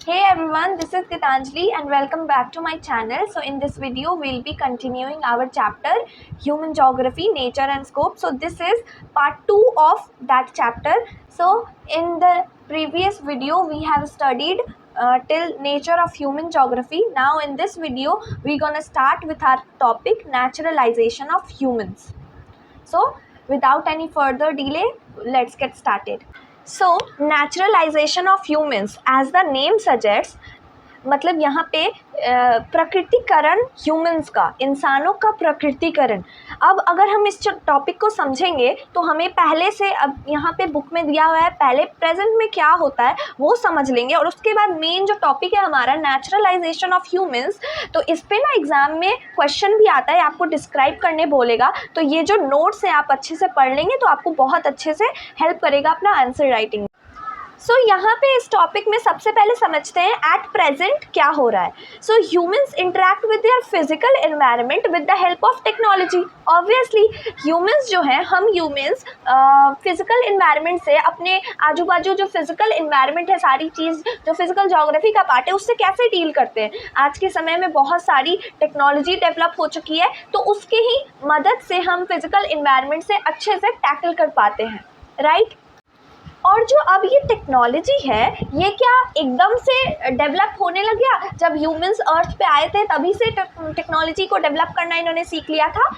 Hey everyone, this is Gitanjali and welcome back to my channel. So in this video, we'll be continuing our chapter Human Geography, Nature and Scope. So this is part 2 of that chapter. So in the previous video, we have studied till nature of human geography. Now in this video, we're gonna start with our topic naturalization of humans. So without any further delay, let's get started. So naturalization of humans, as the name suggests, मतलब यहाँ पे प्रकृतिकरण humans का, इंसानों का प्रकृतिकरण। अब अगर हम इस टॉपिक को समझेंगे तो हमें पहले से, अब यहाँ पे बुक में दिया हुआ है, पहले प्रेजेंट में क्या होता है वो समझ लेंगे और उसके बाद मेन जो टॉपिक है हमारा नेचुरलाइजेशन ऑफ ह्यूमंस, तो इस पे ना एग्जाम में क्वेश्चन भी आता है, आपको डिस्क्राइब करने बोलेगा। तो ये जो नोट्स है आप अच्छे से पढ़ लेंगे तो आपको बहुत अच्छे से हेल्प करेगा अपना आंसर राइटिंग। सो यहाँ पे इस टॉपिक में सबसे पहले समझते हैं एट प्रेजेंट क्या हो रहा है। So humans interact with their physical environment with the help of technology. Obviously humans जो हैं, हम ह्यूमंस फिजिकल एनवायरनमेंट से, अपने आजू बाजू जो फिजिकल एनवायरनमेंट है, सारी चीज़ जो फिजिकल ज्योग्राफी का पार्ट है, उससे कैसे डील करते हैं। आज के समय में बहुत सारी टेक्नोलॉजी डेवलप हो चुकी है, तो उसके ही मदद से हम फिजिकल एनवायरनमेंट से अच्छे से टैकल कर पाते हैं, राइट। और जो अब ये टेक्नोलॉजी है, ये क्या एकदम से डेवलप होने लग गया? जब ह्यूमंस अर्थ पे आए थे तभी से टेक्नोलॉजी को डेवलप करना इन्होंने सीख लिया था?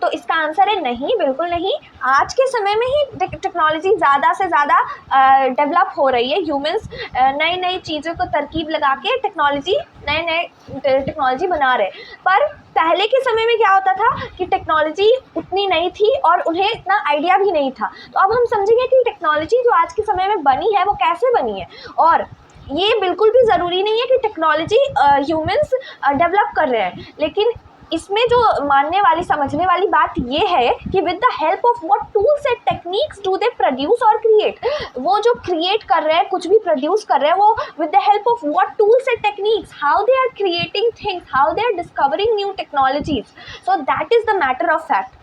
तो इसका आंसर है नहीं, बिल्कुल नहीं। आज के समय में ही टेक्नोलॉजी ज़्यादा से ज़्यादा डेवलप हो रही है। ह्यूमंस नई नई चीज़ों को तरकीब लगा के नए टेक्नोलॉजी बना रहे। पर पहले के समय में क्या होता था कि टेक्नोलॉजी उतनी नहीं थी और उन्हें इतना आइडिया भी नहीं था। तो अब हम समझेंगे कि टेक्नोलॉजी जो आज के समय में बनी है वो कैसे बनी है। और ये बिल्कुल भी ज़रूरी नहीं है कि टेक्नोलॉजी ह्यूमंस डेवलप कर रहे हैं, लेकिन इसमें जो मानने वाली, समझने वाली बात ये है कि with the help of what tools and techniques do they produce और क्रिएट। वो जो क्रिएट कर रहे हैं, कुछ भी प्रोड्यूस कर रहे हैं, वो with the help of what tools and techniques, how they are creating things, how they are discovering new technologies. So that is the matter of fact.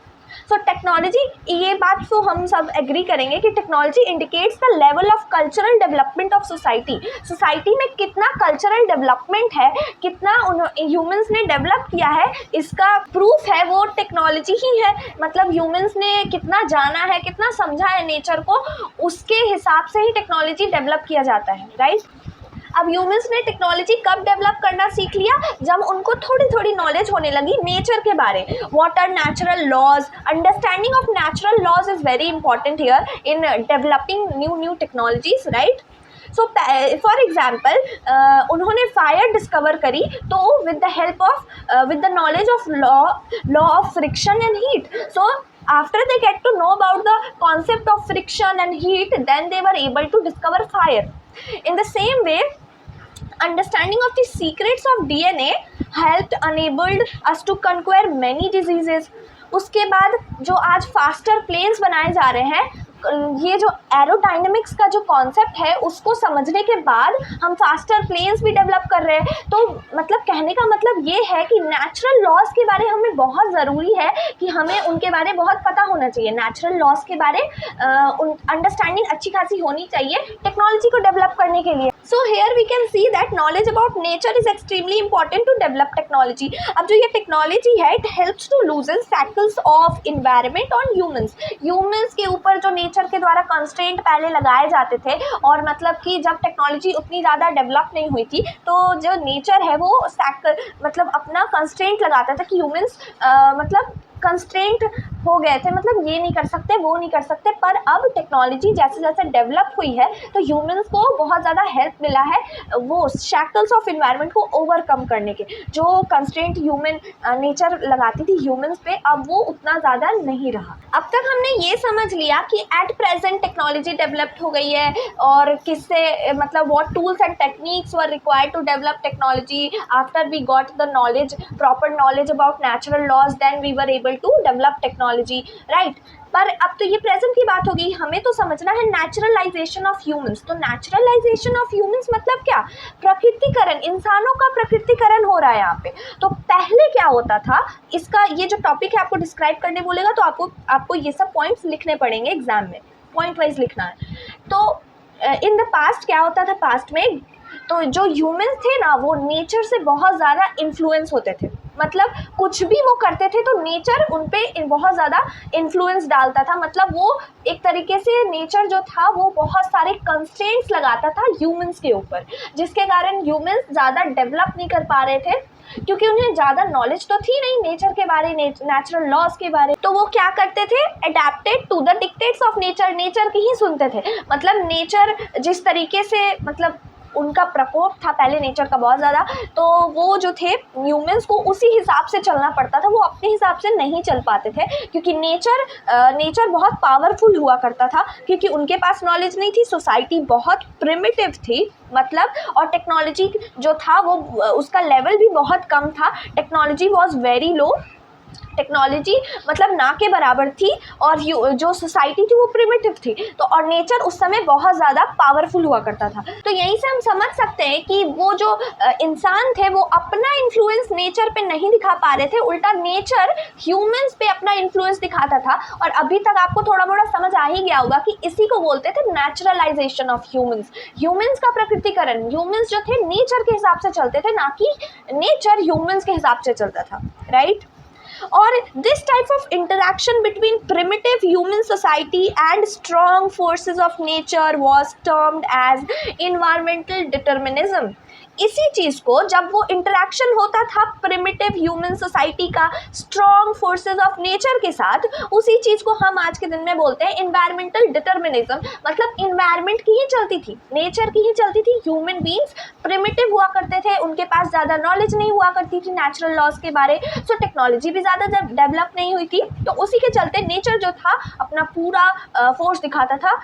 So technology, ये बात तो हम सब एग्री करेंगे कि technology indicates the level of cultural development of society. Society में कितना cultural development है, कितना ह्यूमंस ने डेवलप किया है, इसका प्रूफ है वो टेक्नोलॉजी ही है। मतलब ह्यूमंस ने कितना जाना है, कितना समझा है नेचर को, उसके हिसाब से ही टेक्नोलॉजी डेवलप किया जाता है, राइट। अब ह्यूमंस ने टेक्नोलॉजी कब डेवलप करना सीख लिया? जब उनको थोड़ी थोड़ी नॉलेज होने लगी नेचर के बारे। What are natural laws, understanding of natural laws is very important here in developing new technologies, right. So for example, उन्होंने फायर डिस्कवर करी, तो with the help of, with the knowledge of law of friction and heat. So after they get to know about the concept of friction and heat, then they were able to discover fire. In the same way, understanding of the secrets of DNA helped enabled us to conquer many diseases. उसके बाद जो आज faster planes बनाए जा रहे हैं, ये जो एरोडायनेमिक्स का जो कॉन्सेप्ट है उसको समझने के बाद हम फास्टर प्लेन्स भी डेवलप कर रहे हैं। तो मतलब कहने का मतलब ये है कि नेचुरल लॉज के बारे हमें बहुत ज़रूरी है कि हमें उनके बारे बहुत पता होना चाहिए। नेचुरल लॉज के बारे अंडरस्टैंडिंग अच्छी खासी होनी चाहिए टेक्नोलॉजी को डेवलप करने के लिए। So here we can see that knowledge about nature is extremely important to develop technology. अब जो ये टेक्नोलॉजी है, it helps to loosen shackles of environment on humans. Humans के ऊपर जो नेचर के द्वारा कंस्ट्रेंट पहले लगाए जाते थे, और मतलब कि जब टेक्नोलॉजी उतनी ज़्यादा डेवलप नहीं हुई थी, तो जो नेचर है वो मतलब अपना कंस्ट्रेंट लगाता था कि ह्यूमंस मतलब कंस्ट्रेंट हो गए थे, मतलब ये नहीं कर सकते, वो नहीं कर सकते। पर अब टेक्नोलॉजी जैसे जैसे डेवलप हुई है तो ह्यूमंस को बहुत ज़्यादा हेल्प मिला है वो शैकल्स ऑफ इन्वायरमेंट को ओवरकम करने के। जो कंस्ट्रेंट ह्यूमन नेचर लगाती थी ह्यूमंस पे, अब वो उतना ज़्यादा नहीं रहा। अब तक हमने ये समझ लिया कि एट प्रेजेंट टेक्नोलॉजी डेवलप्ड हो गई है, और किससे, मतलब what tools and techniques were required to develop technology. After we got the knowledge, proper knowledge about natural laws, then we were able to develop technology, right. पर अब तो ये प्रेजेंट की बात हो गई, हमें तो समझना है नेचुरलाइजेशन ऑफ ह्यूमंस। तो नेचुरलाइजेशन ऑफ ह्यूमंस मतलब क्या? प्रकृतिकरण, इंसानों का प्रकृतिकरण हो रहा है यहाँ पे। तो पहले क्या होता था, इसका ये जो टॉपिक है आपको डिस्क्राइब करने बोलेगा, तो आपको ये सब पॉइंट्स लिखने पड़ेंगे एग्जाम में, पॉइंट वाइज लिखना है। तो इन द पास्ट क्या होता था? पास्ट में तो जो ह्यूमंस थे ना वो नेचर से बहुत ज़्यादा इन्फ्लुएंस होते थे, मतलब कुछ भी वो करते थे तो नेचर उन पे बहुत ज़्यादा इन्फ्लुएंस डालता था। मतलब वो एक तरीके से नेचर जो था वो बहुत सारे कंस्ट्रेंट्स लगाता था ह्यूमंस के ऊपर, जिसके कारण ह्यूमंस ज़्यादा डेवलप नहीं कर पा रहे थे, क्योंकि उन्हें ज़्यादा नॉलेज तो थी नहीं नेचर के बारे, नेचुरल लॉज के बारे। तो वो क्या करते थे, adapted to the dictates of nature, nature की ही सुनते थे। मतलब नेचर जिस तरीके से, मतलब उनका प्रकोप था पहले नेचर का बहुत ज़्यादा, तो वो जो थे ह्यूमंस को उसी हिसाब से चलना पड़ता था, वो अपने हिसाब से नहीं चल पाते थे, क्योंकि नेचर बहुत पावरफुल हुआ करता था, क्योंकि उनके पास नॉलेज नहीं थी, सोसाइटी बहुत प्रिमिटिव थी, मतलब, और टेक्नोलॉजी जो था वो उसका लेवल भी बहुत कम था, technology was very low, technology मतलब ना के बराबर थी, और जो सोसाइटी थी वो प्रिमिटिव थी, तो और नेचर उस समय बहुत ज़्यादा पावरफुल हुआ करता था। तो यहीं से हम समझ सकते हैं कि वो जो इंसान थे वो अपना इन्फ्लुएंस नेचर पे नहीं दिखा पा रहे थे, उल्टा नेचर ह्यूमंस पे अपना इन्फ्लुएंस दिखाता था। और अभी तक आपको थोड़ा मोड़ा समझ आ ही गया होगा कि इसी को बोलते थे नेचुरलाइजेशन ऑफ ह्यूमंस, ह्यूमंस का प्रकृतिकरण। ह्यूमंस जो थे नेचर के हिसाब से चलते थे, ना कि नेचर ह्यूमंस के हिसाब से चलता था, राइट। और this type of interaction between primitive human society and strong forces of nature was termed as environmental determinism। इसी चीज़ को, जब वो इंटरेक्शन होता था प्रिमिटिव ह्यूमन सोसाइटी का स्ट्रॉन्ग फोर्सेस ऑफ नेचर के साथ, उसी चीज़ को हम आज के दिन में बोलते हैं इन्वायरमेंटल डिटर्मिनिज्म। मतलब इन्वायरमेंट की ही चलती थी, नेचर की ही चलती थी, ह्यूमन बींग्स प्रिमिटिव हुआ करते थे, उनके पास ज़्यादा नॉलेज नहीं हुआ करती थी नेचुरल लॉज के बारे, सो टेक्नोलॉजी भी ज़्यादा डेवलप नहीं हुई थी, तो उसी के चलते नेचर जो था अपना पूरा फोर्स दिखाता था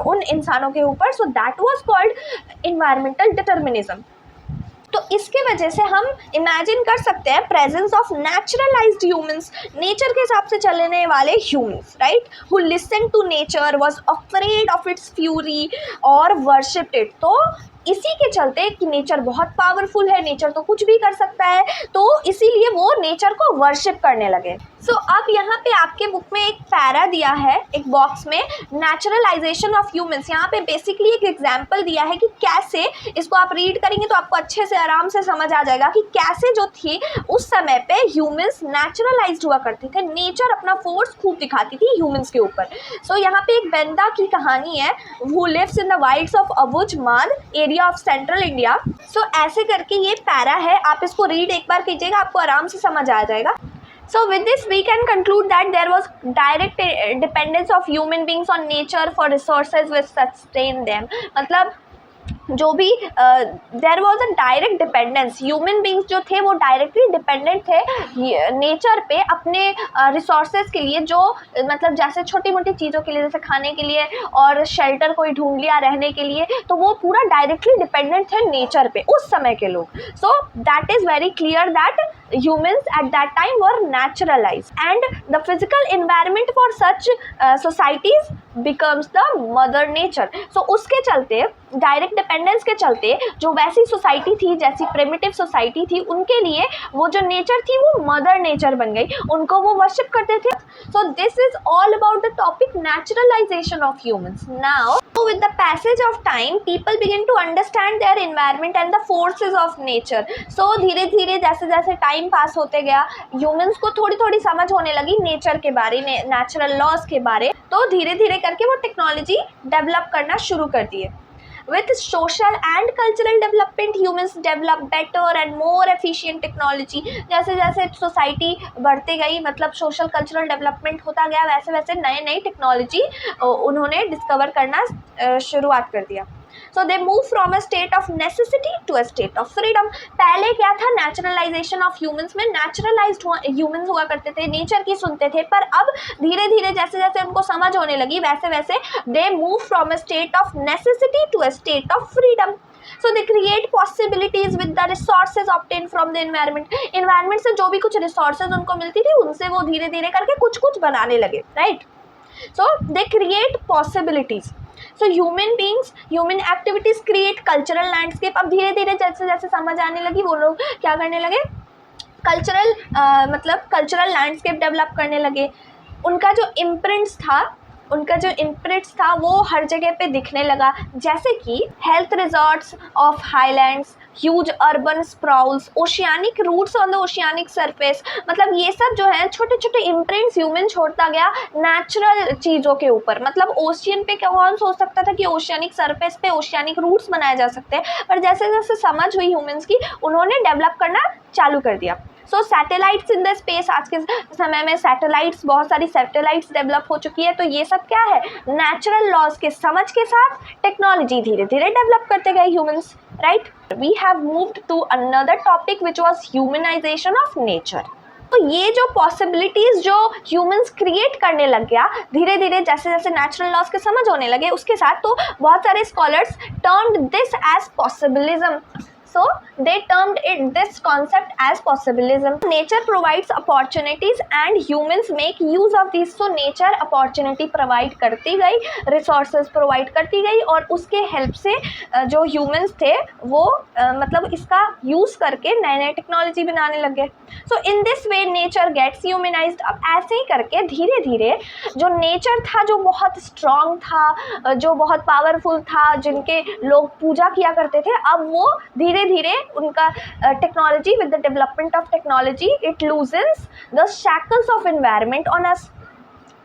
उन इंसानों के ऊपर, so that was called environmental determinism. तो इसके वजह से हम इमेजिन कर सकते हैं presence of naturalised humans, nature के हिसाब से चलने वाले humans, right, who listen to nature, was afraid of its fury और वर्शिप्ड इट। तो इसी के चलते कि नेचर बहुत पावरफुल है, नेचर तो कुछ भी कर सकता है, तो इसीलिए वो नेचर को वर्शिप करने लगे। सो अब यहाँ पे आपके बुक में एक पैरा दिया है, एक बॉक्स में, नेचुरलाइजेशन ऑफ ह्यूमंस। यहाँ पे बेसिकली एक एग्जाम्पल दिया है कि कैसे, इसको आप रीड करेंगे तो आपको अच्छे से आराम से समझ आ जाएगा कि कैसे जो थी उस समय पे ह्यूमंस नेचुरलाइज्ड हुआ करते थे, नेचर अपना फोर्स खूब दिखाती थी ह्यूमंस के ऊपर। सो यहाँ पे एक बंदा की कहानी है, who lives in the wilds of Abujhmad area of central India. So ऐसे करके ये पैरा है, आप इसको रीड एक बार कीजिएगा, आपको आराम से समझ आ जाएगा। So with this we can conclude that there was direct dependence of human beings on nature for resources which sustain them। मतलब जो भी there was a direct dependence, human beings जो थे वो डायरेक्टली डिपेंडेंट थे नेचर पे अपने resources के लिए, जो मतलब जैसे छोटी मोटी चीज़ों के लिए, जैसे खाने के लिए और शेल्टर कोई ढूंढ लिया रहने के लिए, तो वो पूरा डायरेक्टली डिपेंडेंट थे नेचर पे उस समय के लोग। सो that is very clear that humans at that time were naturalized and the physical environment for such societies becomes the mother nature। so उसके चलते, डायरेक्ट डिपेंडेंस के चलते, जो वैसी सोसाइटी थी, जैसी प्रिमिटिव सोसाइटी थी, उनके लिए वो जो नेचर थी वो मदर नेचर बन गई, उनको वो वर्शिप करते थे। सो this is all about the topic naturalisation of humans. Now with the passage of time people begin to understand their environment and the forces of nature। so धीरे धीरे जैसे जैसे टाइम पास होते गया, ह्यूमंस को थोड़ी थोड़ी समझ होने लगी नेचर के बारे, नेचुरल लॉज के बारे, तो धीरे धीरे करके वो टेक्नोलॉजी डेवलप करना शुरू कर दिए। With social and cultural development, humans develop better and more efficient technology। जैसे जैसे सोसाइटी बढ़ते गई, मतलब सोशल कल्चरल डेवलपमेंट होता गया, वैसे वैसे नए नई टेक्नोलॉजी उन्होंने डिस्कवर करना शुरुआत कर दिया। So they move from a state of necessity to a state of freedom. पहले क्या था, नेचुरलाइजेशन ऑफ ह्यूमंस में नेचुरलाइज्ड ह्यूमंस हुआ करते थे, नेचर की सुनते थे, पर अब धीरे धीरे जैसे जैसे उनको समझ होने लगी, वैसे वैसे they move from a state of necessity to a state of freedom. So they create possibilities with the resources obtained from the environment। environment से जो भी कुछ resources उनको मिलती थी, उनसे वो धीरे धीरे करके कुछ कुछ बनाने लगे, right? So they create possibilities। so human beings, human activities create cultural landscape। अब धीरे धीरे जैसे जैसे समझ आने लगी, वो लोग क्या करने लगे, मतलब कल्चरल लैंडस्केप डेवलप करने लगे। उनका जो इम्प्रिंट्स था उनका जो इम्प्रिंट्स था वो हर जगह पे दिखने लगा, जैसे कि health resorts of highlands, huge urban sprawls, oceanic routes on the oceanic surface. मतलब ये सब जो है छोटे छोटे इम्प्रिंट्स ह्यूमन छोड़ता गया नेचुरल चीज़ों के ऊपर। मतलब ओशियन पे कौन सोच सकता था कि ओशियानिक सरफेस पे ओशियानिक रूट्स बनाए जा सकते हैं, पर जैसे जैसे समझ हुई ह्यूमंस की, उन्होंने डेवलप करना चालू कर दिया। सो सैटेलाइट्स इन द स्पेस, आज के समय में सैटेलाइट्स, बहुत सारी सैटेलाइट्स डेवलप हो चुकी है। तो ये सब क्या है, नेचुरल लॉज के समझ के साथ टेक्नोलॉजी धीरे धीरे डेवलप करते गए humans, right. We have moved to another topic which was humanisation of nature. तो ये जो पॉसिबिलिटीज जो ह्यूमंस क्रिएट करने लग गया धीरे धीरे, जैसे जैसे नेचुरल लॉज के समझ होने लगे उसके साथ, तो बहुत सारे scholars termed this as possibilism. So they termed this concept as possibilism. Nature provides opportunities and humans make use of these. So nature opportunity provide करती गई, resources provide करती गई, और उसके help से जो humans थे वो मतलब इसका use करके नए नए टेक्नोलॉजी बनाने लग गए। So in this way nature gets humanized. अब ऐसे ही करके धीरे धीरे जो नेचर था, जो बहुत स्ट्रॉन्ग था, जो बहुत पावरफुल था, जिनके लोग पूजा किया करते थे, अब वो धीरे धीरे उनका technology, with the development of technology, it loosens the shackles of environment on us,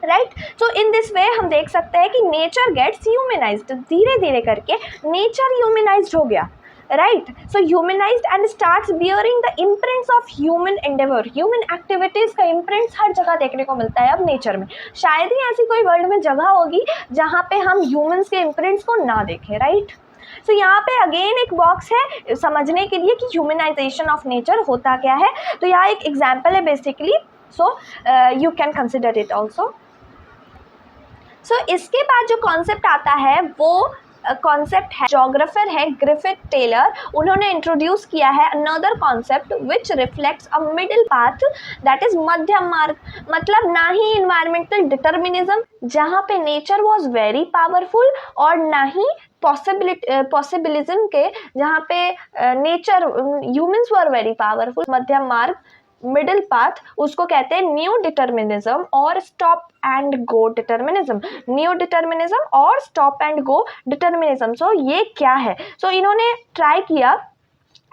right. So in this way हम देख सकते हैं कि नेचर गेट्स ह्यूमनाइज्ड, धीरे धीरे करके नेचर ह्यूमनाइज्ड हो गया, right. So humanised and starts bearing the imprints of human Endeavour. Human activities का इम्प्रिंट्स हर जगह देखने को मिलता है अब नेचर में। शायद ही ऐसी कोई वर्ल्ड में जगह होगी जहाँ पे हम ह्यूमंस के इम्प्रिंट्स को ना देखें, राइट। सो यहाँ पे अगेन एक बॉक्स है समझने के लिए कि ह्यूमनाइजेशन ऑफ नेचर होता क्या है। तो यहाँ एक एग्जाम्पल है basically, so you can consider it also. So इसके बाद जो कॉन्सेप्ट आता है वो कॉन्सेप्ट है, जोग्राफर है ग्रिफिथ टेलर, उन्होंने इंट्रोड्यूस किया है another concept which reflects a middle path, that is मध्यम मार्ग। मतलब ना ही इन्वायरमेंटल डिटर्मिनिज्म जहाँ पे नेचर वॉज वेरी पावरफुल, और ना ही पॉसिबिलिज्म के जहाँ पे nature humans were very powerful. मध्यम मार्ग, मिडिल पाथ, उसको कहते हैं न्यू डिटर्मिनिज्म और stop and go determinism. New determinism और स्टॉप एंड गो डिटर्मिनिज्म। सो ये क्या है? सो इन्होंने ट्राई किया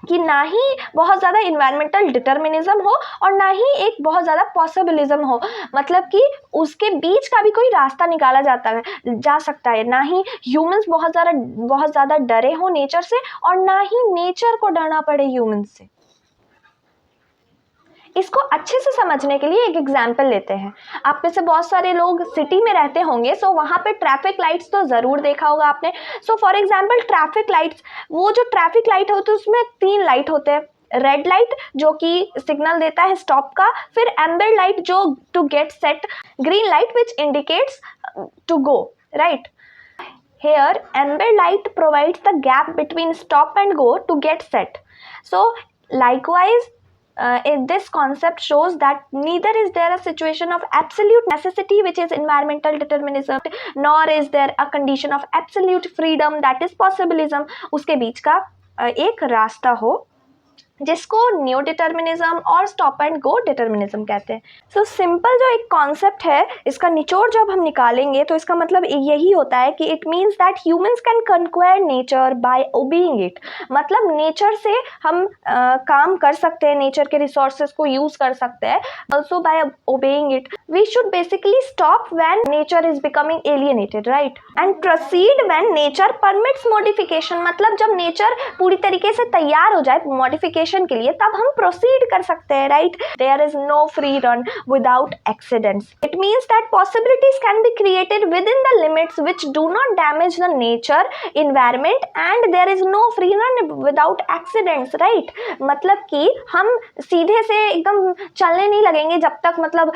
कि ना ही बहुत ज़्यादा इन्वायरमेंटल डिटर्मिनिज्म हो और ना ही एक बहुत ज़्यादा पॉसिबिलिज्म हो, मतलब कि उसके बीच का भी कोई रास्ता निकाला जा सकता है। ना ही ह्यूमंस बहुत ज़्यादा डरे हो नेचर से, और ना ही नेचर को डरना पड़े ह्यूमंस से। इसको अच्छे से समझने के लिए एक एग्जाम्पल लेते हैं। आप में से बहुत सारे लोग सिटी में रहते होंगे, सो वहाँ पे ट्रैफिक लाइट्स तो ज़रूर देखा होगा आपने। सो फॉर एग्जाम्पल ट्रैफिक लाइट्स, वो जो ट्रैफिक लाइट होती है उसमें 3 लाइट होते हैं। रेड लाइट जो कि सिग्नल देता है स्टॉप का, फिर एम्बर लाइट जो to get set, green light which indicates to go, right. Here amber light provides the gap between stop and go to get set. So likewise this concept shows that neither is there a situation of absolute necessity which is environmental determinism, nor is there a condition of absolute freedom that is possibilism. उसके बीच का एक रास्ता हो जिसको new determinism और stop and go determinism कहते हैं। So simple जो एक कॉन्सेप्ट है, इसका निचोड़ जब हम निकालेंगे तो इसका मतलब यही होता है कि it means that humans can conquer nature by obeying it. मतलब नेचर से हम काम कर सकते हैं, नेचर के रिसोर्सेज को यूज कर सकते हैं, also by obeying it. We should basically stop when nature is becoming alienated, right, and proceed when nature permits modification. मतलब जब नेचर पूरी तरीके से तैयार हो जाए मॉडिफिकेशन के लिए, तब हम प्रोसीड कर सकते हैं, राइट। There is no free run without accidents. It means that possibilities can be created within the limits which do not damage the nature environment, and there is no free run without accidents, right. मतलब कि हम सीधे से एकदम चलने नहीं लगेंगे जब तक मतलब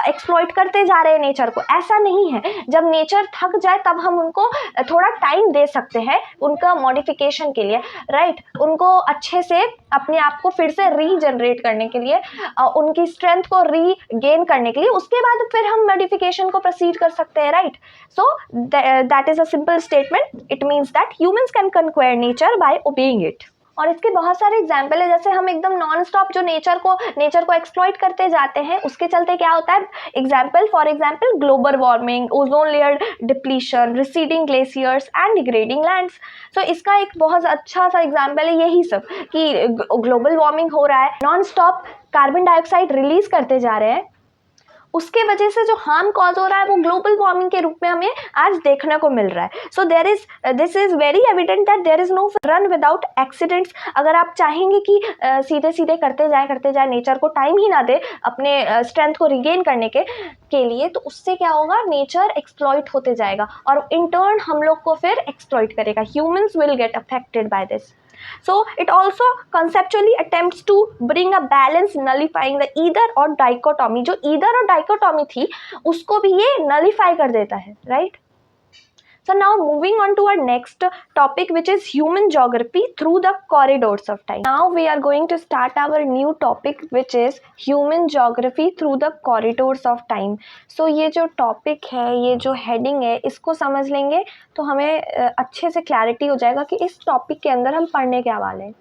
एक्सप्लॉइट करते जा रहे हैं नेचर को, ऐसा नहीं है। जब नेचर थक जाए तब हम उनको थोड़ा टाइम दे सकते हैं उनका मॉडिफिकेशन के लिए, राइट। उनको अच्छे से अपने आप को फिर से रीजनरेट करने के लिए, उनकी स्ट्रेंथ को रीगेन करने के लिए, उसके बाद फिर हम मॉडिफिकेशन को प्रोसीड कर सकते हैं, right. So that is a simple statement. It means that humans can conquer nature by obeying it. और इसके बहुत सारे एग्जाम्पल है, जैसे हम एकदम नॉन स्टॉप जो नेचर को एक्सप्लॉइट करते जाते हैं, उसके चलते क्या होता है, for example global warming, ozone layer depletion, receding glaciers and degrading lands. So इसका एक बहुत अच्छा सा एग्जाम्पल है यही सब कि ग्लोबल वार्मिंग हो रहा है, non stop carbon dioxide release करते जा रहे हैं, उसके वजह से जो हार्म कॉज हो रहा है वो ग्लोबल वार्मिंग के रूप में हमें आज देखने को मिल रहा है। So this is very evident that there is no run without accidents. अगर आप चाहेंगे कि सीधे सीधे करते जाए, नेचर को टाइम ही ना दे अपने स्ट्रेंथ को रिगेन करने के लिए, तो उससे क्या होगा, नेचर एक्सप्लॉइट होते जाएगा और इन टर्न हम लोग को फिर एक्सप्लॉइट करेगा। Humans will get affected by this. So it also conceptually attempts to bring a balance, nullifying the either or dichotomy. जो either और dichotomy थी उसको भी ये nullify कर देता है, right? So now moving on to our next topic, which is human geography through the corridors of time. Now we are going to start our new topic, which is human geography through the corridors of time. So ये जो topic है, ये जो heading है, इसको समझ लेंगे तो हमें अच्छे से clarity हो जाएगा कि इस topic के अंदर हम पढ़ने क्या वाले हैं।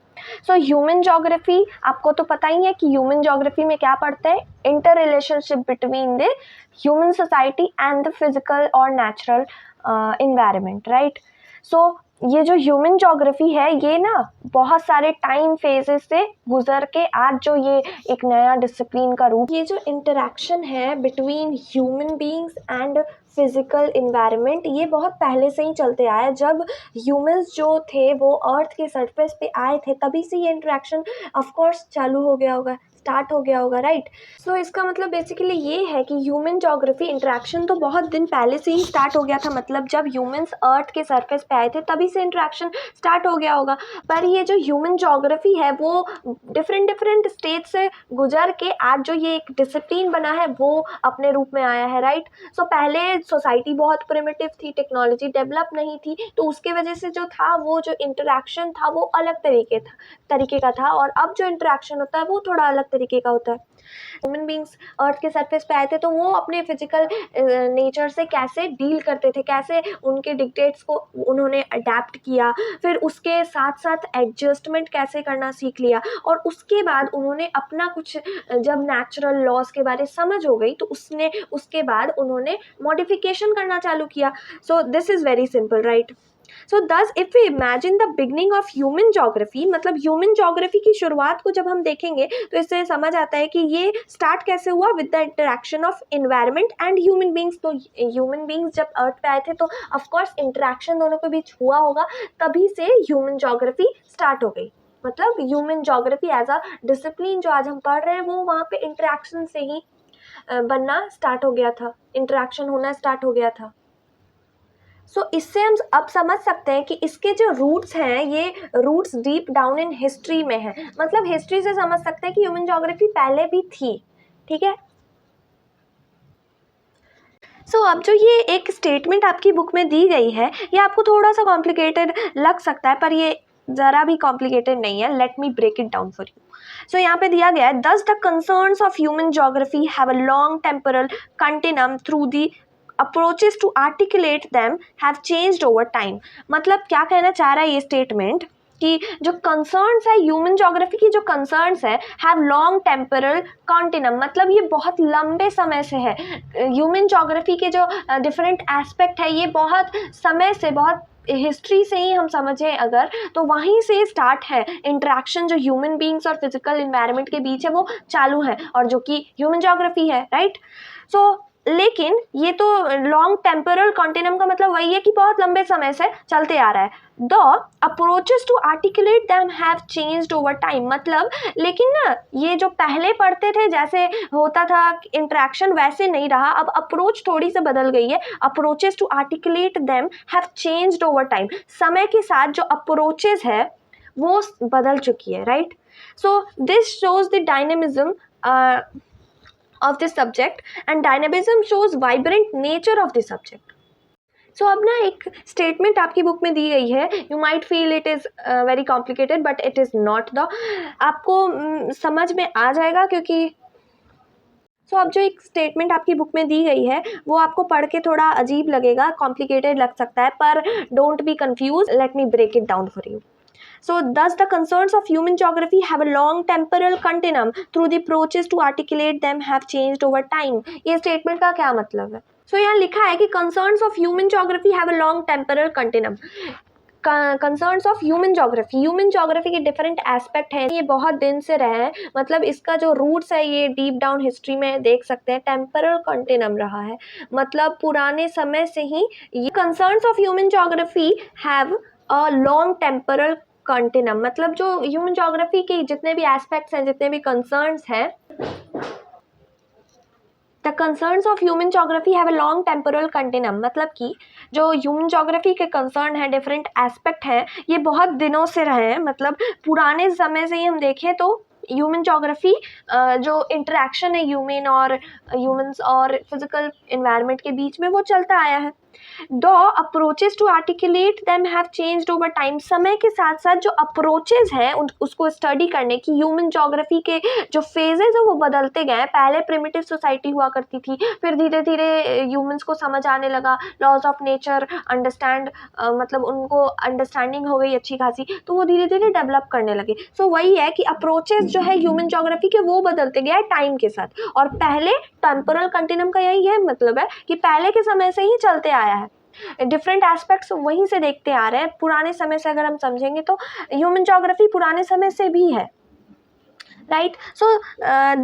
सो ह्यूमन जोग्राफी, आपको तो पता ही है कि ह्यूमन जोग्राफी में क्या पढ़ते हैं, inter relationship between the human society and the physical और नेचुरल इन्वायरमेंट, राइट। सो ये जो ह्यूमन जोग्राफी है ये ना बहुत सारे टाइम फेजेस से गुजर के आज जो ये एक नया डिसिप्लिन का रूप, ये जो इंटरेक्शन है between human beings and physical environment, ये बहुत पहले से ही चलते आया। जब ह्यूमंस जो थे वो अर्थ के सरफेस पे आए थे तभी से ये इंटरेक्शन ऑफ कोर्स चालू हो गया होगा, स्टार्ट हो गया होगा, राइट। सो इसका मतलब बेसिकली ये है कि ह्यूमन जोग्राफी इंटरेक्शन तो बहुत दिन पहले से ही स्टार्ट हो गया था, मतलब जब ह्यूमंस अर्थ के सरफेस पे आए थे तभी से इंटरेक्शन स्टार्ट हो गया होगा। पर ये जो ह्यूमन जोग्राफी है वो डिफरेंट स्टेज से गुजर के आज जो ये एक डिसिप्लिन बना है वो अपने रूप में आया है, राइट। सो पहले सोसाइटी बहुत प्रिमिटिव थी, टेक्नोलॉजी डेवलप नहीं थी, तो उसके वजह से जो था वो जो इंटरेक्शन था वो अलग तरीके का था, और अब जो इंटरेक्शन होता है वो थोड़ा अलग तरीके का होता है। ह्यूमन बींग्स अर्थ के सरफेस पे आए थे तो वो अपने फिजिकल नेचर से कैसे डील करते थे, कैसे उनके डिक्टेट्स को उन्होंने अडेप्ट किया, फिर उसके साथ साथ एडजस्टमेंट कैसे करना सीख लिया, और उसके बाद उन्होंने अपना कुछ, जब नेचुरल लॉज के बारे समझ हो गई तो उसके बाद उन्होंने मॉडिफिकेशन करना चालू किया। So this is very simple, right. So thus if we imagine the beginning of human geography, मतलब ह्यूमन जोग्राफी की शुरुआत को जब हम देखेंगे तो इससे समझ आता है कि ये स्टार्ट कैसे हुआ, with the interaction of environment and human beings. तो ह्यूमन बींग्स जब अर्थ पे आए थे तो ऑफकोर्स इंटरेक्शन दोनों के बीच हुआ होगा, तभी से ह्यूमन जोग्राफी स्टार्ट हो गई। मतलब human geography as a discipline जो आज हम पढ़ रहे हैं वो वहाँ पे इंटरेक्शन से ही बनना स्टार्ट हो गया था, इंटरेक्शन होना स्टार्ट हो गया था। सो इससे हम अब समझ सकते हैं कि इसके जो रूट्स हैं ये roots deep down in history में है, मतलब हिस्ट्री से समझ सकते हैं कि ह्यूमन ज्योग्राफी पहले भी थी, ठीक है। सो अब जो ये एक स्टेटमेंट आपकी बुक में दी गई है ये आपको थोड़ा सा कॉम्प्लिकेटेड लग सकता है, पर ये ज़रा भी कॉम्प्लिकेटेड नहीं है। Let me break it down for you. So यहाँ पे दिया गया है, thus the concerns of human geography have a long temporal continuum through the approaches to articulate them have changed over time। मतलब क्या कहना चाह रहा है ये स्टेटमेंट कि जो कंसर्न्स है ह्यूमन ज्योग्राफी की, जो कंसर्न्स है हैव लॉन्ग टेम्पोरल कॉन्टिनम, मतलब ये बहुत लंबे समय से है। ह्यूमन ज्योग्राफी के जो डिफरेंट एस्पेक्ट है ये बहुत समय से, बहुत हिस्ट्री से ही हम समझें अगर तो वहीं से स्टार्ट है। इंटरेक्शन जो ह्यूमन बींग्स और फिजिकल इन्वायरमेंट के बीच है वो चालू है, और जो कि ह्यूमन ज्योग्राफी है, राइट। सो लेकिन ये तो लॉन्ग टेम्पोरल कॉन्टिन्यूम का मतलब वही है कि बहुत लंबे समय से चलते आ रहा है। The approaches to articulate them have changed over time, मतलब लेकिन ना ये जो पहले पढ़ते थे जैसे होता था इंटरेक्शन वैसे नहीं रहा, अब अप्रोच थोड़ी सी बदल गई है। Approaches to articulate them have changed over time, समय के साथ जो अप्रोचेस है वो बदल चुकी है, right. So this shows the dynamism of the subject and dynamism shows vibrant nature of the subject। So अब ना एक स्टेटमेंट आपकी बुक में दी गई है, you might feel it is very complicated but it is not the, आपको समझ में आ जाएगा क्योंकि अब जो एक स्टेटमेंट आपकी बुक में दी गई है वो आपको पढ़ के थोड़ा अजीब लगेगा, कॉम्प्लिकेटेड लग सकता है, पर don't be confuse, let me break it down for you. So thus the concerns of human geography have a long temporal continuum through the approaches to articulate them have changed over time. ये statement का क्या मतलब है? So यहाँ लिखा है कि concerns of human geography have a long temporal continuum. Concerns of human geography के डिफरेंट एस्पेक्ट हैं, ये बहुत दिन से रहे हैं, मतलब इसका जो रूट्स है ये डीप डाउन हिस्ट्री में देख सकते हैं, टेम्परल कंटिन्यूम रहा है, मतलब पुराने समय से ही ये concerns of human geography have a long temporal continuum, मतलब जो ह्यूमन जोग्राफी के जितने भी एस्पेक्ट्स हैं, जितने भी कंसर्न्स हैं, the concerns of human geography have a long temporal continuum, मतलब कि जो ह्यूमन जोग्राफी के कंसर्न है, डिफरेंट एस्पेक्ट हैं, ये बहुत दिनों से रहे हैं, मतलब पुराने समय से ही हम देखें तो ह्यूमन जोग्राफी जो इंटरेक्शन है ह्यूमन्स और फिजिकल इन्वायरमेंट के बीच में वो चलता आया है. The approaches to articulate them have changed over time. समय के साथ साथ जो अप्रोचेज हैं उसको स्टडी करने की, ह्यूमन जोग्राफी के जो फेजेज है वो बदलते गए. पहले प्रिमिटिव सोसाइटी हुआ करती थी, फिर धीरे धीरे ह्यूमन्स को समझ आने लगा लॉज ऑफ नेचर, अंडरस्टैंड मतलब उनको अंडरस्टैंडिंग हो गई अच्छी खासी, तो वो धीरे धीरे डेवलप करने लगे. सो वही है कि अप्रोचेज जो है ह्यूमन जोग्राफी के वो बदलते गए टाइम के साथ, और पहले टेम्पोरल कंटिन्यूम का यही है मतलब है कि पहले के समय से ही चलते आया है, डिफरेंट एस्पेक्ट्स वहीं से देखते आ रहे हैं. पुराने समय से अगर हम समझेंगे तो ह्यूमन जोग्राफी पुराने समय से भी है, right. So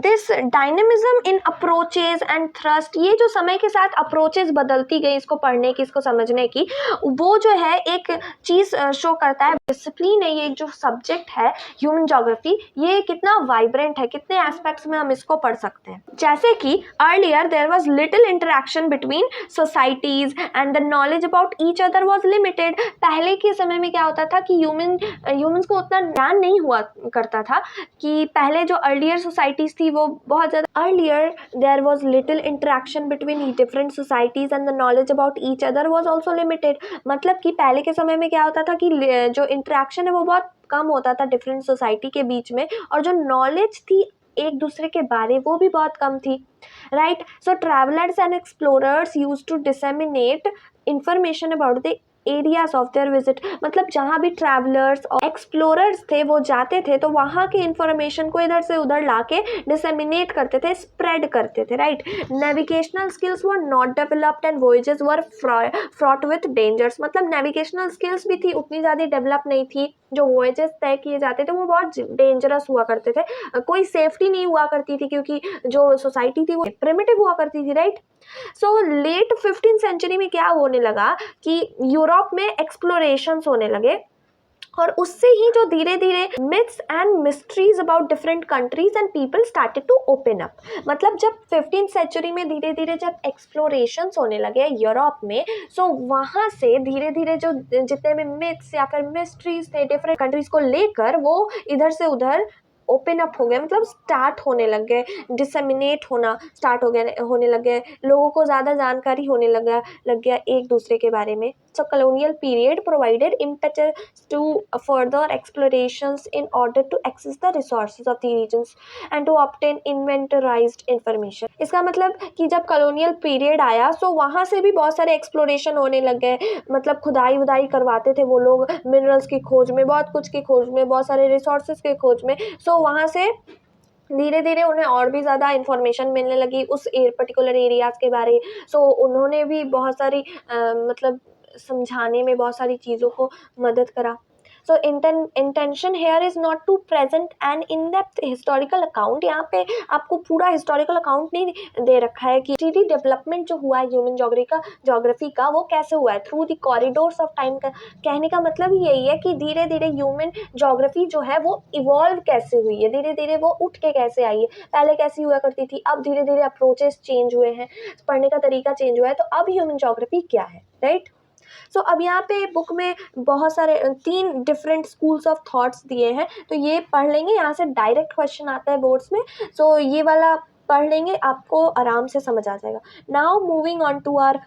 this dynamism in approaches and thrust, ये जो समय के साथ अप्रोचेज बदलती गई इसको पढ़ने की, इसको समझने की, वो जो है एक चीज़ शो करता है, डिसिप्लिन है ये जो सब्जेक्ट है ह्यूमन जोग्राफी, ये कितना वाइब्रेंट है, कितने एस्पेक्ट्स में हम इसको पढ़ सकते हैं. जैसे कि earlier there was little interaction between societies and the knowledge about each other was limited. पहले के समय में क्या होता था कि ह्यूमन्स को उतना ज्ञान नहीं हुआ करता था, कि पहले जो अर्लियर सोसाइटीज थी वो बहुत ज़्यादा, earlier there was little interaction between different societies and the knowledge about each other was also limited. मतलब कि पहले के समय में क्या होता था कि जो इंटरेक्शन है वो बहुत कम होता था डिफरेंट सोसाइटी के बीच में, और जो नॉलेज थी एक दूसरे के बारे वो भी बहुत कम थी, right. So travellers and explorers used to disseminate information about the areas of their visit, मतलब जहाँ भी ट्रैवलर्स और एक्सप्लोरर्स थे वो जाते थे तो वहाँ के इंफॉर्मेशन को इधर से उधर लाके डिसेमिनेट करते थे, स्प्रेड करते थे, right. Navigational skills were not developed and voyages were fraught with dangers, मतलब नेविगेशनल स्किल्स भी थी उतनी ज़्यादा डेवलप नहीं थी, जो वॉयजेस तय किए जाते थे वो बहुत डेंजरस हुआ करते थे, कोई सेफ्टी नहीं हुआ करती थी क्योंकि जो सोसाइटी थी वो प्रिमिटिव हुआ करती थी, right. So let 15th century में क्या होने लगा कि यूरोप में एक्सप्लोरेशंस होने लगे, और उससे ही जो धीरे धीरे myths and mysteries about different countries and people started to open up. मतलब जब 15th सेंचुरी में धीरे धीरे जब एक्सप्लोरेशंस होने लगे यूरोप में, सो वहाँ से धीरे धीरे जो जितने भी मिथ्स या फिर मिस्ट्रीज थे डिफरेंट कंट्रीज को लेकर वो इधर से उधर ओपन अप हो गए, मतलब स्टार्ट होने लग गए, डिसेमिनेट होना स्टार्ट होने लग गए, लोगों को ज़्यादा जानकारी होने लग गया एक दूसरे के बारे में. So colonial period provided impetus to further explorations in order to access the resources of the regions and to obtain inventorized information. इसका मतलब कि जब colonial period आया so वहाँ से भी बहुत सारे exploration होने लग गए, मतलब खुदाई वुदाई करवाते थे वो लोग minerals की खोज में, बहुत कुछ की खोज में, बहुत सारे resources के खोज में. So वहाँ से धीरे धीरे उन्हें और भी ज़्यादा इन्फॉर्मेशन मिलने लगी उस पर्टिकुलर एरियाज़ के बारे. सो उन्होंने भी बहुत सारी मतलब समझाने में बहुत सारी चीज़ों को मदद करा. So intention here is not to present an in depth historical account. यहाँ पे आपको पूरा हिस्टोरिकल अकाउंट नहीं दे रखा है कि स्टडी डेवलपमेंट जो हुआ है ह्यूमन जोग्राफी का वो कैसे हुआ है through the corridors of time. का कहने का मतलब यही है कि धीरे धीरे ह्यूमन जोग्राफी जो है वो इवॉल्व कैसे हुई है, धीरे धीरे वो उठ के कैसे आई है, पहले कैसी हुआ करती थी, अब धीरे धीरे अप्रोचेस चेंज हुए हैं, पढ़ने का तरीका चेंज हुआ है, तो अब ह्यूमन जोग्राफी क्या है, राइट. सो अब यहाँ पे बुक में बहुत सारे 3 डिफरेंट स्कूल्स ऑफ थॉट्स दिए हैं, तो ये पढ़ लेंगे, यहाँ से डायरेक्ट क्वेश्चन आता है बोर्ड्स में. सो ये वाला पढ़ लेंगे, आपको आराम से समझ आ जाएगा. Now moving on to our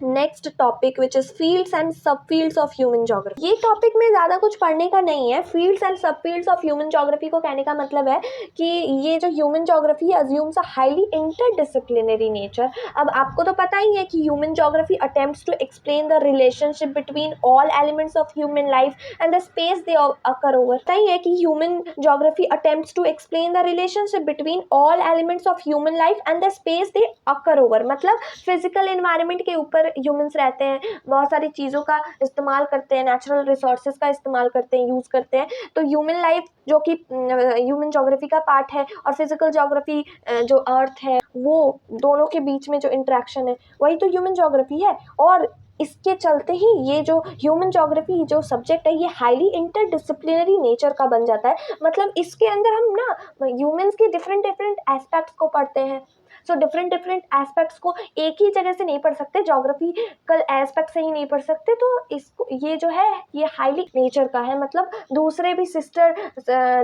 next topic which is fields and sub fields of human geography. ये टॉपिक में ज़्यादा कुछ पढ़ने का नहीं है। Fields and sub fields of human geography को कहने का मतलब है कि ये जो human geography assumes a highly interdisciplinary nature. अब आपको तो पता ही है कि human geography attempts to explain the relationship between all elements of human life and the space they occur over. पता ही है कि human geography attempts to explain the relationship between all elements of human life and the space they occur over. मतलब physical environment के ऊपर humans रहते हैं, बहुत सारी चीज़ों का इस्तेमाल करते हैं, नेचुरल रिसोर्सेज का इस्तेमाल करते हैं, यूज़ करते हैं। तो ह्यूमन लाइफ जो कि ह्यूमन जोग्राफी का पार्ट है और फिजिकल जोग्राफी जो अर्थ है, वो दोनों के बीच में जो इंट्रैक्शन है वही तो ह्यूमन जोग्राफी है। और इसके चलते ही ये जो ह्यूमन जोग्राफी जो सब्जेक्ट है ये हाईली इंटरडिसिप्लिनरी नेचर का बन जाता है। मतलब इसके अंदर हम ना ह्यूमंस के डिफरेंट एस्पेक्ट्स को पढ़ते हैं। सो डिफरेंट एस्पेक्ट्स को एक ही जगह से नहीं पढ़ सकते, जोग्राफिकल एस्पेक्ट से ही नहीं पढ़ सकते। तो इसको ये जो है ये हाईली नेचर का है। मतलब दूसरे भी sister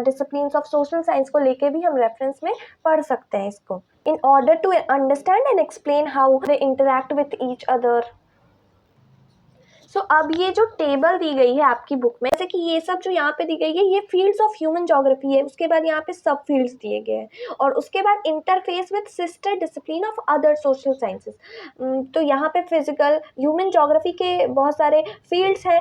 disciplines of social science को लेके भी हम रेफरेंस में पढ़ सकते हैं इसको, in order to understand and explain how they interact with each other. So अब ये जो टेबल दी गई है आपकी बुक में, जैसे कि ये सब जो यहाँ पे दी गई है ये फील्ड्स ऑफ ह्यूमन जोग्राफी है। उसके बाद यहाँ पे सब फील्ड्स दिए गए हैं और उसके बाद interface with sister discipline of other social sciences. तो यहाँ पे फिजिकल ह्यूमन जोग्राफी के बहुत सारे फील्ड्स हैं,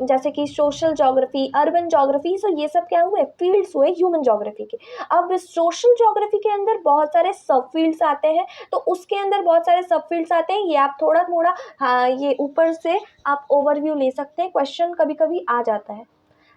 जैसे कि सोशल जोग्राफी, अर्बन जोग्राफी। सो ये सब क्या हुए, फील्ड्स हुए ह्यूमन जोग्राफी के। अब सोशल जोग्राफी के अंदर बहुत सारे सब फील्ड्स आते हैं, तो उसके अंदर बहुत सारे सब फील्ड्स आते हैं। ये आप थोड़ा थोड़ा हाँ ये ऊपर से आप ओवरव्यू ले सकते हैं, क्वेश्चन कभी कभी आ जाता है।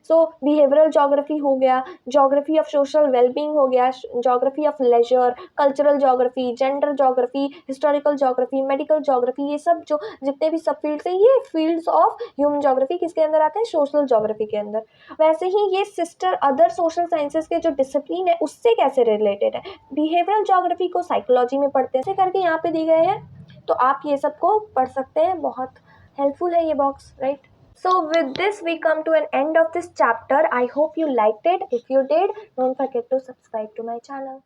सो बिहेवियरल जोग्राफी हो गया, जोग्राफी ऑफ सोशल वेलबींग हो गया, geography of leisure, cultural geography, gender geography, historical geography, medical geography. ये सब जो जितने भी सब फील्ड्स हैं ये फील्ड्स ऑफ ह्यूमन जोग्राफी किसके अंदर आते हैं, सोशल जोग्राफी के अंदर। वैसे ही ये सिस्टर अदर सोशल साइंसेस के जो डिसिप्लिन है उससे कैसे रिलेटेड है। बिहेवियरल जोग्राफी को साइकोलॉजी में पढ़ते हैं, ऐसे करके यहाँ पे दी गए हैं, तो आप ये सबको पढ़ सकते हैं। बहुत helpful है ये box, right? So with this we come to an end of this chapter. I hope you liked it. If you did, don't forget to subscribe to my channel.